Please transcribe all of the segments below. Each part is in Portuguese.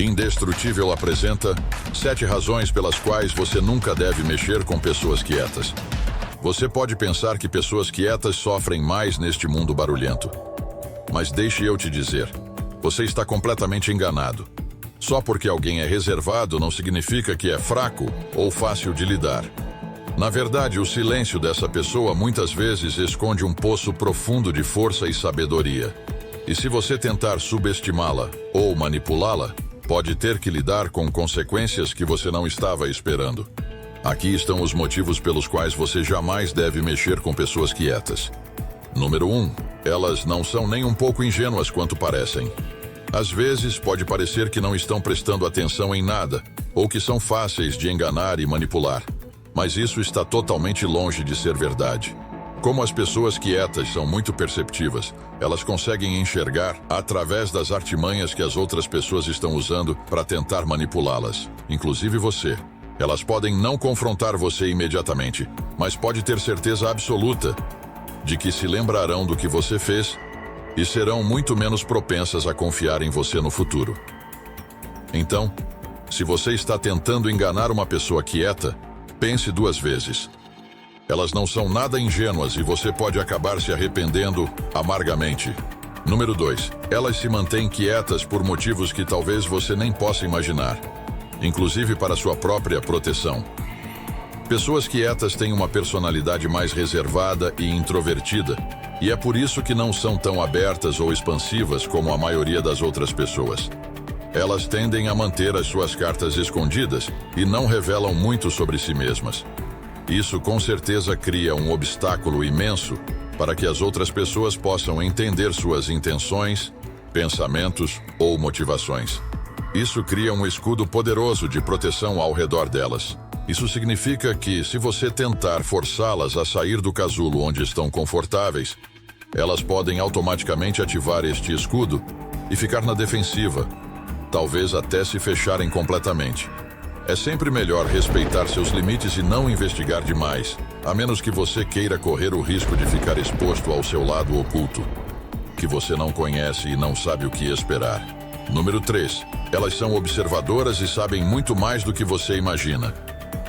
Indestrutível apresenta 7 razões pelas quais você nunca deve mexer com pessoas quietas. Você pode pensar que pessoas quietas sofrem mais neste mundo barulhento. Mas deixe eu te dizer, você está completamente enganado. Só porque alguém é reservado não significa que é fraco ou fácil de lidar. Na verdade, o silêncio dessa pessoa muitas vezes esconde um poço profundo de força e sabedoria. E se você tentar subestimá-la ou manipulá-la, pode ter que lidar com consequências que você não estava esperando. Aqui estão os motivos pelos quais você jamais deve mexer com pessoas quietas. Número 1. Elas não são nem um pouco ingênuas quanto parecem. Às vezes, pode parecer que não estão prestando atenção em nada, ou que são fáceis de enganar e manipular. Mas isso está totalmente longe de ser verdade. Como as pessoas quietas são muito perceptivas, elas conseguem enxergar através das artimanhas que as outras pessoas estão usando para tentar manipulá-las, inclusive você. Elas podem não confrontar você imediatamente, mas pode ter certeza absoluta de que se lembrarão do que você fez e serão muito menos propensas a confiar em você no futuro. Então, se você está tentando enganar uma pessoa quieta, pense 2 vezes. Elas não são nada ingênuas e você pode acabar se arrependendo amargamente. Número 2. Elas se mantêm quietas por motivos que talvez você nem possa imaginar, inclusive para sua própria proteção. Pessoas quietas têm uma personalidade mais reservada e introvertida, e é por isso que não são tão abertas ou expansivas como a maioria das outras pessoas. Elas tendem a manter as suas cartas escondidas e não revelam muito sobre si mesmas. Isso com certeza cria um obstáculo imenso para que as outras pessoas possam entender suas intenções, pensamentos ou motivações. Isso cria um escudo poderoso de proteção ao redor delas. Isso significa que, se você tentar forçá-las a sair do casulo onde estão confortáveis, elas podem automaticamente ativar este escudo e ficar na defensiva, talvez até se fecharem completamente. É sempre melhor respeitar seus limites e não investigar demais, a menos que você queira correr o risco de ficar exposto ao seu lado oculto, que você não conhece e não sabe o que esperar. Número 3. Elas são observadoras e sabem muito mais do que você imagina.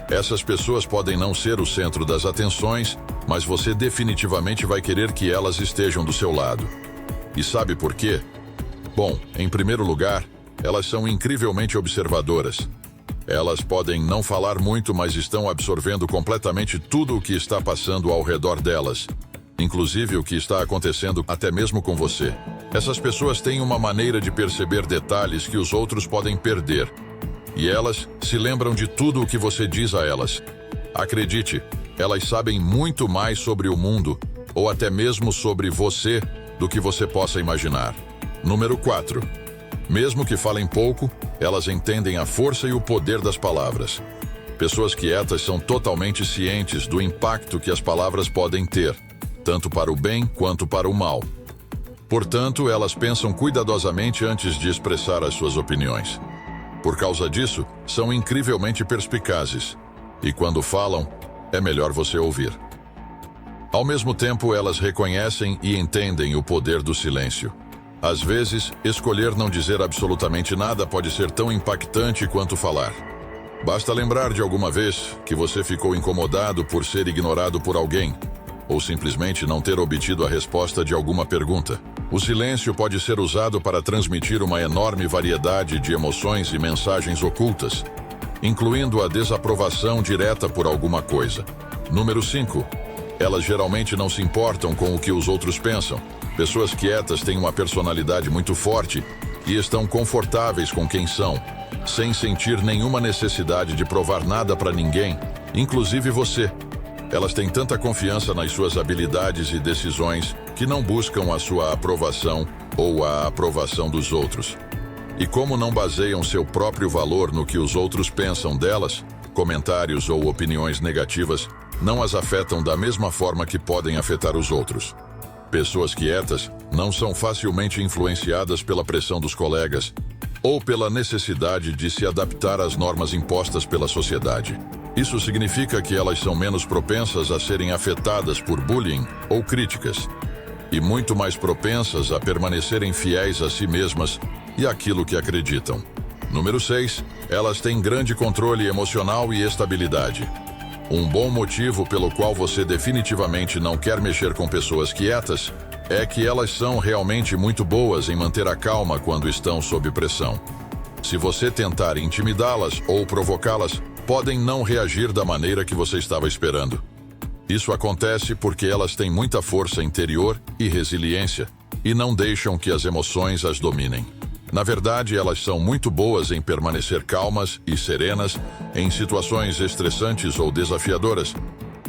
Essas pessoas podem não ser o centro das atenções, mas você definitivamente vai querer que elas estejam do seu lado. E sabe por quê? Bom, em primeiro lugar, elas são incrivelmente observadoras. Elas podem não falar muito, mas estão absorvendo completamente tudo o que está passando ao redor delas, inclusive o que está acontecendo até mesmo com você. Essas pessoas têm uma maneira de perceber detalhes que os outros podem perder, e elas se lembram de tudo o que você diz a elas. Acredite, elas sabem muito mais sobre o mundo, ou até mesmo sobre você, do que você possa imaginar. Número 4. Mesmo que falem pouco, elas entendem a força e o poder das palavras. Pessoas quietas são totalmente cientes do impacto que as palavras podem ter, tanto para o bem quanto para o mal. Portanto, elas pensam cuidadosamente antes de expressar as suas opiniões. Por causa disso, são incrivelmente perspicazes, e quando falam, é melhor você ouvir. Ao mesmo tempo, elas reconhecem e entendem o poder do silêncio. Às vezes, escolher não dizer absolutamente nada pode ser tão impactante quanto falar. Basta lembrar de alguma vez que você ficou incomodado por ser ignorado por alguém, ou simplesmente não ter obtido a resposta de alguma pergunta. O silêncio pode ser usado para transmitir uma enorme variedade de emoções e mensagens ocultas, incluindo a desaprovação direta por alguma coisa. Número 5. Elas geralmente não se importam com o que os outros pensam. Pessoas quietas têm uma personalidade muito forte e estão confortáveis com quem são, sem sentir nenhuma necessidade de provar nada para ninguém, inclusive você. Elas têm tanta confiança nas suas habilidades e decisões que não buscam a sua aprovação ou a aprovação dos outros. E como não baseiam seu próprio valor no que os outros pensam delas, comentários ou opiniões negativas não as afetam da mesma forma que podem afetar os outros. Pessoas quietas não são facilmente influenciadas pela pressão dos colegas ou pela necessidade de se adaptar às normas impostas pela sociedade. Isso significa que elas são menos propensas a serem afetadas por bullying ou críticas, e muito mais propensas a permanecerem fiéis a si mesmas e àquilo que acreditam. Número 6. Elas têm grande controle emocional e estabilidade. Um bom motivo pelo qual você definitivamente não quer mexer com pessoas quietas é que elas são realmente muito boas em manter a calma quando estão sob pressão. Se você tentar intimidá-las ou provocá-las, podem não reagir da maneira que você estava esperando. Isso acontece porque elas têm muita força interior e resiliência e não deixam que as emoções as dominem. Na verdade, elas são muito boas em permanecer calmas e serenas em situações estressantes ou desafiadoras,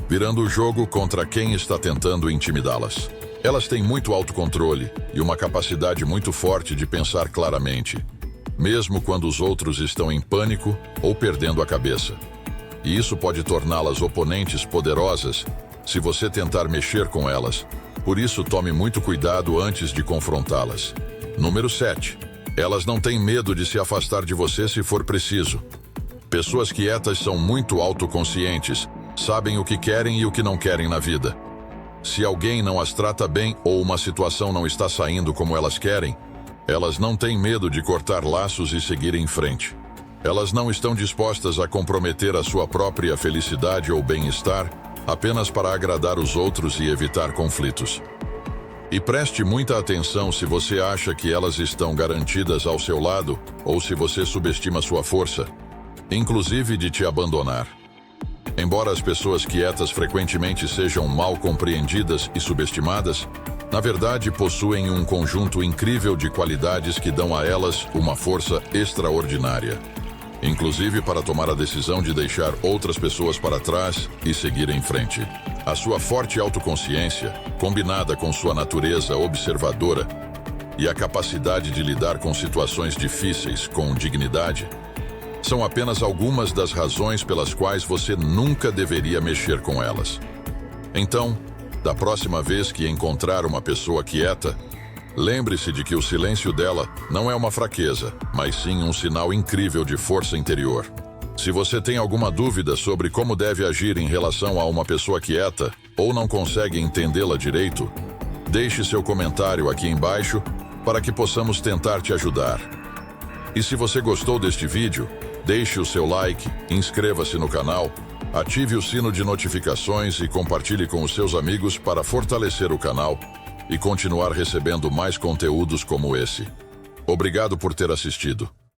virando o jogo contra quem está tentando intimidá-las. Elas têm muito autocontrole e uma capacidade muito forte de pensar claramente, mesmo quando os outros estão em pânico ou perdendo a cabeça. E isso pode torná-las oponentes poderosas se você tentar mexer com elas. Por isso, tome muito cuidado antes de confrontá-las. Número 7. Elas não têm medo de se afastar de você se for preciso. Pessoas quietas são muito autoconscientes, sabem o que querem e o que não querem na vida. Se alguém não as trata bem ou uma situação não está saindo como elas querem, elas não têm medo de cortar laços e seguir em frente. Elas não estão dispostas a comprometer a sua própria felicidade ou bem-estar apenas para agradar os outros e evitar conflitos. E preste muita atenção se você acha que elas estão garantidas ao seu lado ou se você subestima sua força, inclusive de te abandonar. Embora as pessoas quietas frequentemente sejam mal compreendidas e subestimadas, na verdade possuem um conjunto incrível de qualidades que dão a elas uma força extraordinária, inclusive para tomar a decisão de deixar outras pessoas para trás e seguir em frente. A sua forte autoconsciência, combinada com sua natureza observadora e a capacidade de lidar com situações difíceis com dignidade, são apenas algumas das razões pelas quais você nunca deveria mexer com elas. Então, da próxima vez que encontrar uma pessoa quieta, lembre-se de que o silêncio dela não é uma fraqueza, mas sim um sinal incrível de força interior. Se você tem alguma dúvida sobre como deve agir em relação a uma pessoa quieta ou não consegue entendê-la direito, deixe seu comentário aqui embaixo para que possamos tentar te ajudar. E se você gostou deste vídeo, deixe o seu like, inscreva-se no canal, ative o sino de notificações e compartilhe com os seus amigos para fortalecer o canal e continuar recebendo mais conteúdos como esse. Obrigado por ter assistido.